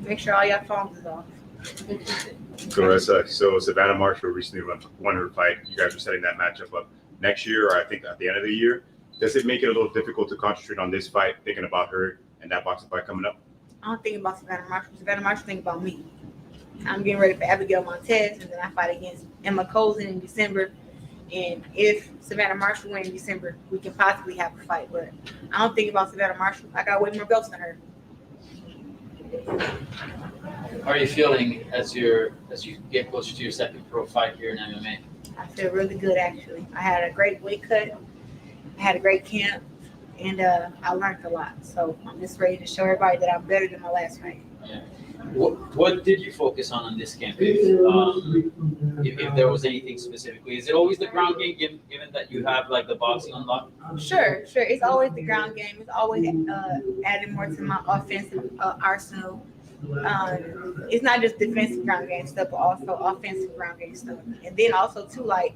Make sure all your phones is off. Claressa, so Savannah Marshall recently won her fight. You guys are setting that matchup up next year, or I think at the end of the year. Does it make it a little difficult to concentrate on this fight, thinking about her and that boxing fight coming up? I don't think about Savannah Marshall. Savannah Marshall think about me. I'm getting ready for Abigail Montes, and then I fight against Emma Cozen in December. And if Savannah Marshall wins in December, we can possibly have a fight. But I don't think about Savannah Marshall. I got way more belts than her. How are you feeling as you get closer to your second pro fight here in MMA? I feel really good, actually. I had a great weight cut. I had a great camp, and I learned a lot. So I'm just ready to show everybody that I'm better than my last fight. Yeah. What did you focus on this camp? If there was anything specifically, is it always the ground game, given that you have like the boxing on lock? Sure. It's always the ground game. It's always adding more to my offensive arsenal. It's not just defensive ground game stuff, but also offensive ground game stuff. And then also too, like,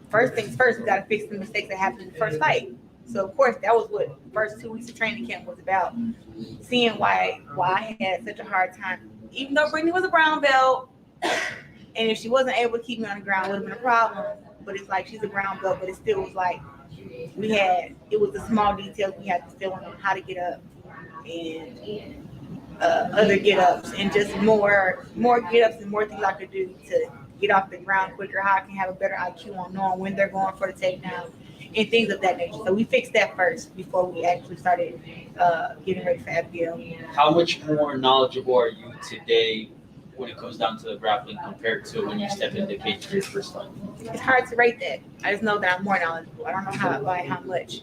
first things first, we gotta fix the mistakes that happened in the first fight. So of course that was what the first 2 weeks of training camp was about. Seeing why I had such a hard time. Even though Brittany was a brown belt, and if she wasn't able to keep me on the ground, it would have been a problem. But it's like she's a brown belt, but it still was like it was the small details we had to fill in on how to get up and other get-ups, and just more get-ups and more things I could do to get off the ground quicker, how I can have a better IQ on knowing when they're going for the takedown and things of that nature. So we fixed that first before we actually started getting ready for Abigail. How much more knowledgeable are you today when it comes down to the grappling compared to when you stepped into the cage for your first time? It's hard to rate that. I just know that I'm more knowledgeable. I don't know how much.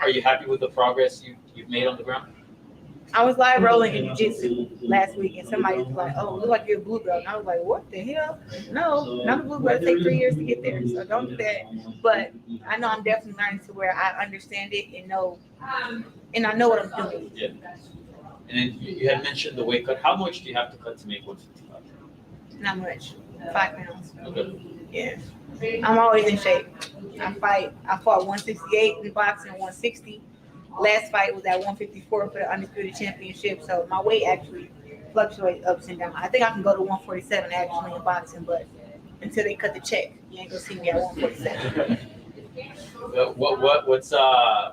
Are you happy with the progress you've made on the ground? I was live rolling in jiu-jitsu last week, and somebody was like, "Oh, look like you're a blue belt." And I was like, "What the hell? No, not a blue belt. It takes 3 years to get there, so don't do that." But I know I'm definitely learning to where I understand it and I know what I'm doing. Yeah. And then you had mentioned the weight cut. How much do you have to cut to make 155? Not much, 5 pounds. Okay. Yeah, I'm always in shape. I fought 168 in boxing, 160. Last fight was at 154 for the Undisputed Championship, so my weight actually fluctuates ups and down. I think I can go to 147 actually in boxing, but until they cut the check, you ain't gonna see me at 147.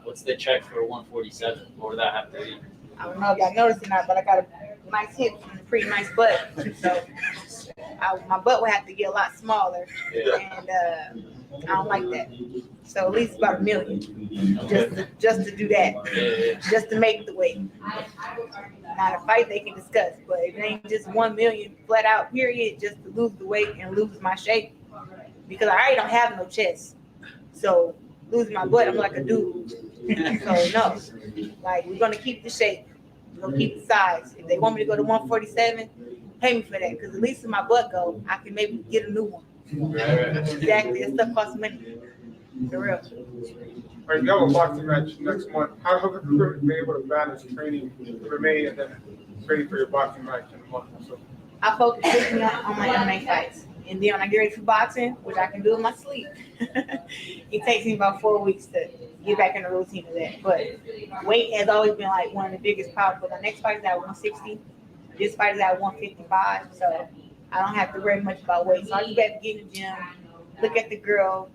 What's the check for 147? What would that have to be? I don't know if y'all noticed or not, but I got a nice hips and a pretty nice butt, so my butt would have to get a lot smaller, and I don't like that. So at least about $1 million, just to do that, just to make the weight. Not a fight they can discuss, but it ain't just $1 million flat out period just to lose the weight and lose my shape, because I already don't have no chest. So losing my butt, I'm like a dude. So no, like we're gonna keep the shape, we're gonna keep the size. If they want me to go to 147, pay me for that, because at least if my butt go, I can maybe get a new one. Exactly, that stuff costs money. For real. All right, you have a boxing match next month. How have you been able to balance training MMA and then ready for your boxing match in a month or so? I focus strictly on my MMA fights. And then when I get ready for boxing, which I can do in my sleep, it takes me about 4 weeks to get back in the routine of that. But weight has always been like one of the biggest problems. But the next fight is at 160. This fight is at 155. So I don't have to worry much about weight. So I just have to get in the gym, look at the girl,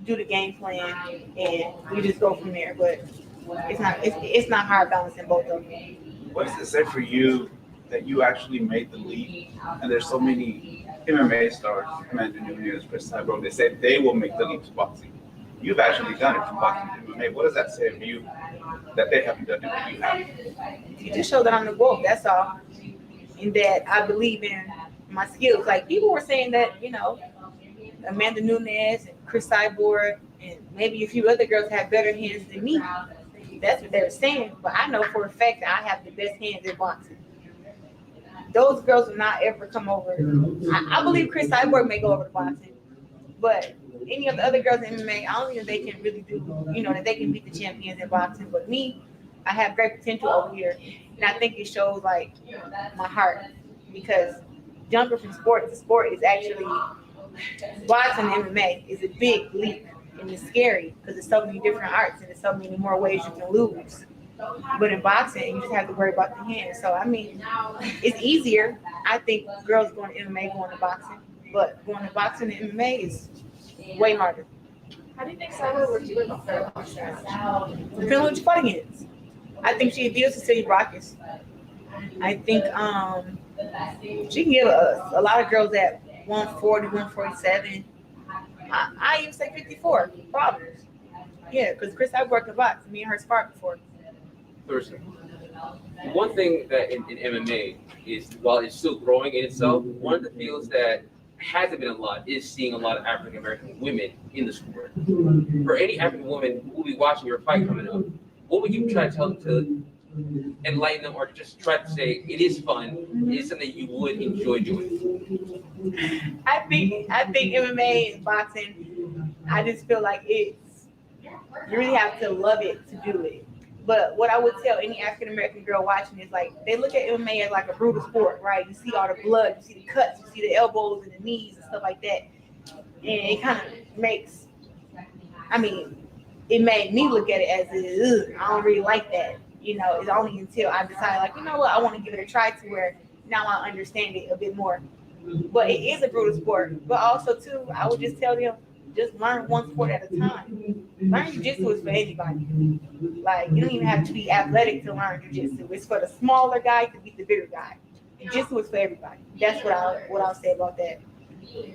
do the game plan, and we just go from there. But it's not hard balancing both of them. What does it say for you that you actually made the leap? And there's so many MMA stars, Amanda Nunes, Chris Cyborg, they say they will make the leap to boxing. You've actually done it from boxing to MMA. What does that say of you that they haven't done it that you have? It just shows that I'm the wolf, that's all. And that I believe in my skills. Like, people were saying that, Amanda Nunes and Chris Cyborg and maybe a few other girls have better hands than me. That's what they were saying. But I know for a fact that I have the best hands in boxing. Those girls will not ever come over. I believe Chris Cyborg may go over to boxing. But any of the other girls in MMA, I don't think they can really do, that they can beat the champions in boxing. But me, I have great potential over here. And I think it shows, like, my heart. Because jumping from sport to sport is actually, boxing and MMA is a big leap. And it's scary because there's so many different arts and there's so many more ways you can lose. But in boxing, you just have to worry about the hands. So I mean, it's easier. I think girls going to MMA going to boxing, but going to boxing and MMA is way harder. How do you think Cyber would do in the third boxing match? Depending on what you fight against. I think she beat Cecilia Bráchez. I think she can give a lot of girls at 140, 147. I even say 54, probably. Yeah, because Chris, I've worked a box. Me and her sparred before. Thursday. One thing that in MMA is, while it's still growing in itself, one of the fields that hasn't been a lot is seeing a lot of African American women in the sport. For any African woman who will be watching your fight coming up, what would you try to tell them to enlighten them, or just try to say it is fun, it is something you would enjoy doing? I think MMA and boxing, I just feel like you really have to love it to do it. But what I would tell any African American girl watching is like they look at MMA as like a brutal sport, right? You see all the blood, you see the cuts, you see the elbows and the knees and stuff like that. And it kind of makes, it made me look at it as I don't really like that. It's only until I decide, like, you know what, I want to give it a try to where now I understand it a bit more. But it is a brutal sport. But also, too, I would just tell them, just learn one sport at a time. Learn jiu-jitsu is for anybody. Like, you don't even have to be athletic to learn jiu-jitsu. It's for the smaller guy to beat the bigger guy. Jiu-jitsu is for everybody. That's what I'll say about that.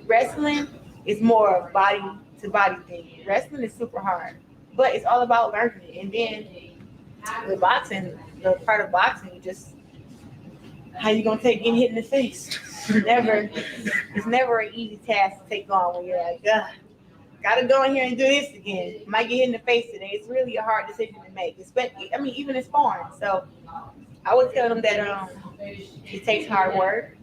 Wrestling is more of body-to-body thing. Wrestling is super hard. But it's all about learning it. And then with boxing, the part of boxing, just how you gonna take getting hit in the face. It's never an easy task to take on when you're like, gotta go in here and do this again. Might get hit in the face today. It's really a hard decision to make, especially, even in sparring. So I would tell them that it takes hard work.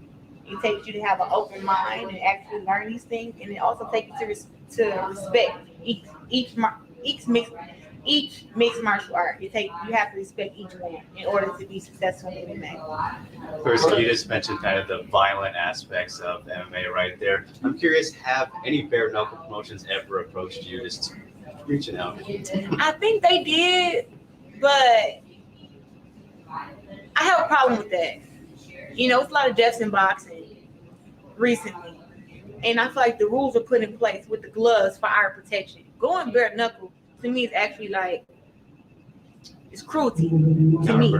It takes you to have an open mind and actually learn these things, and it also takes you to respect each mixed martial art. You have to respect each one in order to be successful in MMA. First, you just mentioned kind of the violent aspects of MMA right there. I'm curious, have any bare knuckle promotions ever approached you just reaching out? I think they did, but I have a problem with that. It's a lot of deaths in boxing recently, and I feel like the rules are put in place with the gloves for our protection. Going bare knuckle to me is actually like it's cruelty to me.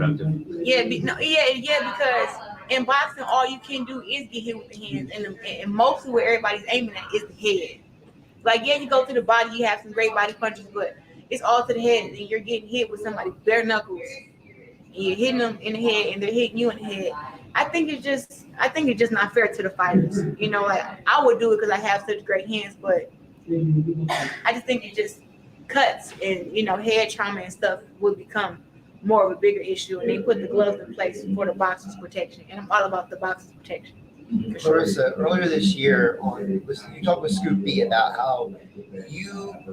Yeah, because in boxing, all you can do is get hit with the hands, and mostly where everybody's aiming at is the head. Like, yeah, you go to the body, you have some great body punches, but it's all to the head, and you're getting hit with somebody bare knuckles. And you're hitting them in the head, and they're hitting you in the head. I think it's just not fair to the fighters. Like I would do it because I have such great hands, but I just think it just cuts and head trauma and stuff would become more of a bigger issue, and they put the gloves in place for the boxer's protection, and I'm all about the boxer's protection. Claressa, earlier this year, you talked with Scoop B about how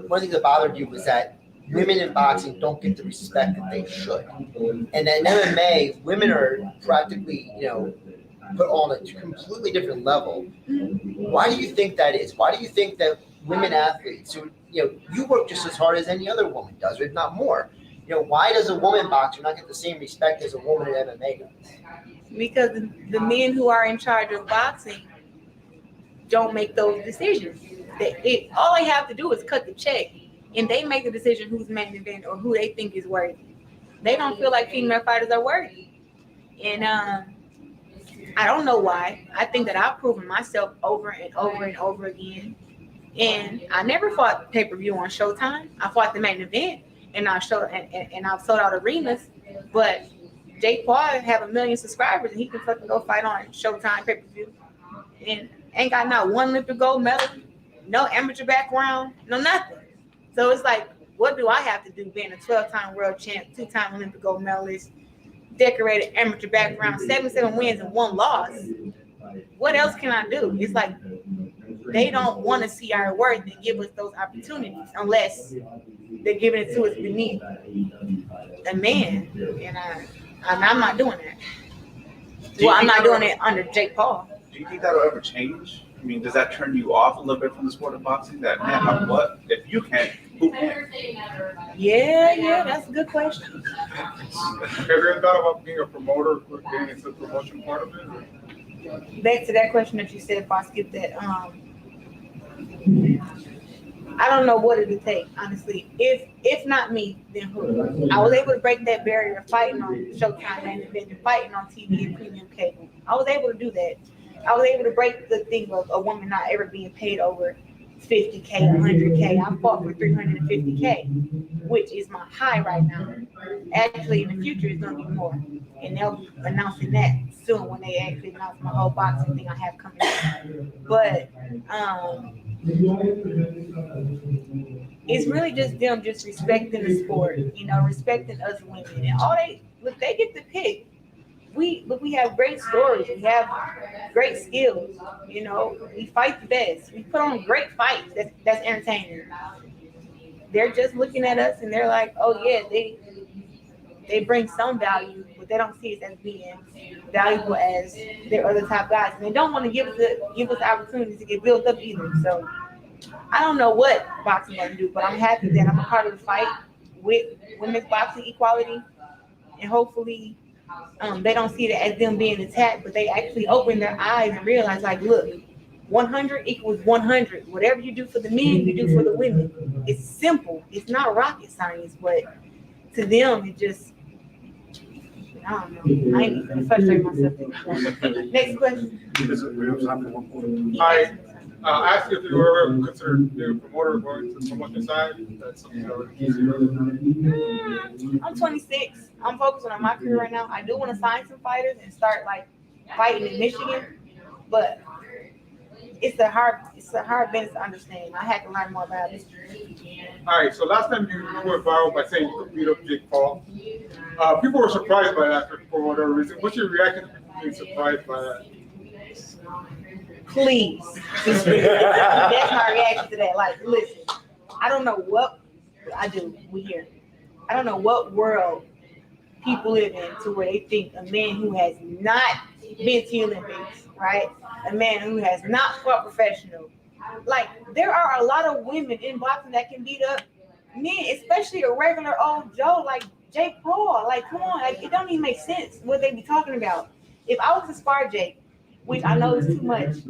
one thing that bothered you was that women in boxing don't get the respect that they should, and in MMA, women are practically, put on a completely different level. Why do you think that is? Why do you think that women athletes who, you work just as hard as any other woman does, if not more? Why does a woman boxer not get the same respect as a woman in MMA does? Because the men who are in charge of boxing don't make those decisions. All they have to do is cut the check, and they make the decision who's main event or who they think is worthy. They don't feel like female fighters are worthy. And I don't know why. I think that I've proven myself over and over and over again. And I never fought pay-per-view on Showtime. I fought the main event, and I've sold out arenas. But Jake Paul have 1 million subscribers, and he can fucking go fight on Showtime pay-per-view. And ain't got not one Olympic gold medal, no amateur background, no nothing. So it's like, what do I have to do being a 12-time world champ, 2-time Olympic gold medalist, decorated amateur background, 77 wins and 1 loss? What else can I do? It's like they don't want to see our worth and give us those opportunities unless they're giving it to us beneath a man. And I'm not doing that. Well, I'm not doing it under Jake Paul. Do you think that'll ever change? I mean, does that turn you off a little bit from the sport of boxing? That, man, if you can't Yeah, that's a good question. Have you ever thought about being a promoter or getting into the promotion part of it? Back to that question that you said, if I skip that, I don't know what it would take, honestly. If not me, then who? I was able to break that barrier fighting on Showtime and then fighting on TV and premium cable. I was able to do that. I was able to break the thing of a woman not ever being paid over 50K, 100K. I fought for 350K, which is my high right now. Actually, in the future, it's going to be more. And they'll be announcing that soon when they actually announce my whole boxing thing I have coming up. But it's really just them just respecting the sport, respecting us women. And they get to pick. We have great stories. We have great skills. We fight the best. We put on great fights. That's entertaining. They're just looking at us and they're like, oh yeah, they bring some value, but they don't see us as being valuable as their other top guys. And they don't want to give us opportunities to get built up either. So I don't know what boxing is going to do, but I'm happy that I'm a part of the fight with women's boxing equality, and hopefully they don't see it as them being attacked, but they actually open their eyes and realize, like, look, 100 equals 100. Whatever you do for the men, you do for the women. It's simple. It's not rocket science, but to them, it just, I don't know. I ain't even frustrate myself. Next question. I asked you if you were ever considered being a promoter going to promote the side. That's something that would I'm 26. I'm focusing on my career right now. I do want to sign some fighters and start fighting in Michigan, but it's a hard business to understand. I had to learn more about it. All right, so last time you went viral by saying you could beat up Jake Paul. People were surprised by that for whatever reason. What's your reaction to people being surprised by that? Please. That's my reaction to that. Like, listen, I don't know what I do. I don't know what world people live in to where they think a man who has not been to the Olympics, right? A man who has not fought professional. Like, there are a lot of women in boxing that can beat up men, especially a regular old Joe like Jake Paul. Like, come on, it don't even make sense what they be talking about. If I was to spar Jake, which I know is too much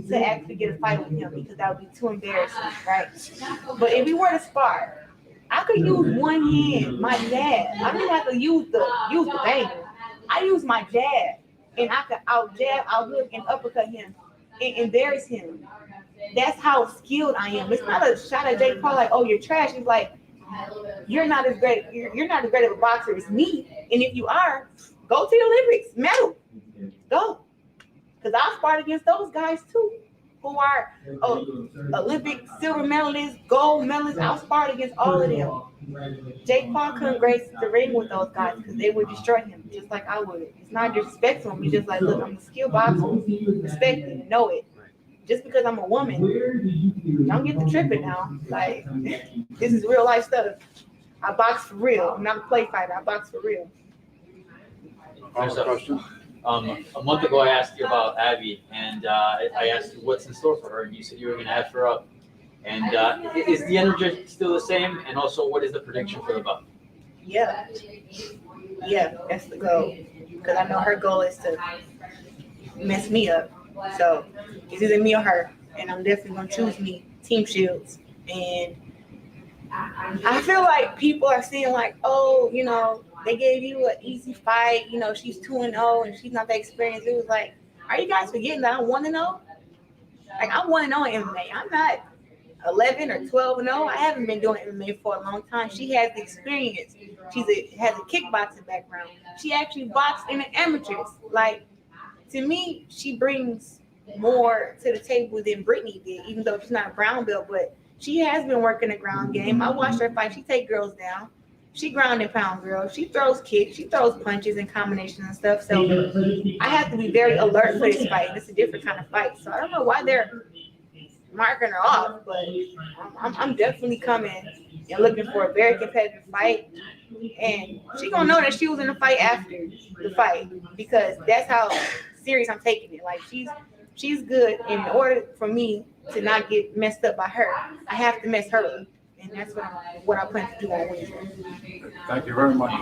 to actually get a fight with him because that would be too embarrassing, right? But if we were to spar, I could use one hand, my jab. I don't even have to use the banger. I use my jab, and I could out jab, out hook, and uppercut him, and embarrass him. That's how skilled I am. It's not a shot at Jake Paul like, oh, you're trash. It's like, you're not as great. You're not as great of a boxer as me. And if you are, go to the Olympics, medal, go. Because I sparred against those guys too, who are Olympic silver medalists, gold medalists. I sparred against all of them. Jake Paul couldn't grace the ring with those guys because they would destroy him just like I would. It's not disrespect to him. It's just like, look, I'm a skilled boxer. Respect it, know it. Just because I'm a woman, don't get the tripping now. Like, this is real life stuff. I box for real. I'm not a play fighter. I box for real. A month ago, I asked you about Abby, and I asked you what's in store for her, and you said you were going to have her up. And is the energy still the same? And also, what is the prediction for the bout? Yeah, that's the goal. Because I know her goal is to mess me up. So it's either me or her, and I'm definitely going to choose me, Team Shields. And I feel like people are seeing like, oh, they gave you an easy fight. She's 2-0 and she's not that experienced. It was like, are you guys forgetting that I'm 1-0? Like, I'm 1-0 in MMA. I'm not 11 or 12-0. I haven't been doing MMA for a long time. She has the experience. She has a kickboxing background. She actually boxed in the amateurs. Like, to me, she brings more to the table than Brittany did, even though she's not a brown belt, but she has been working the ground game. I watched her fight. She take girls down. She ground and pound girls. She throws kicks. She throws punches and combinations and stuff. So I have to be very alert for this fight. It's a different kind of fight. So I don't know why they're marking her off, but I'm definitely coming and looking for a very competitive fight. And she's going to know that she was in the fight after the fight because that's how serious I'm taking it. Like, she's good. In order for me to not get messed up by her, I have to mess her up. and that's what I plan to do on Wednesday. Thank you very much.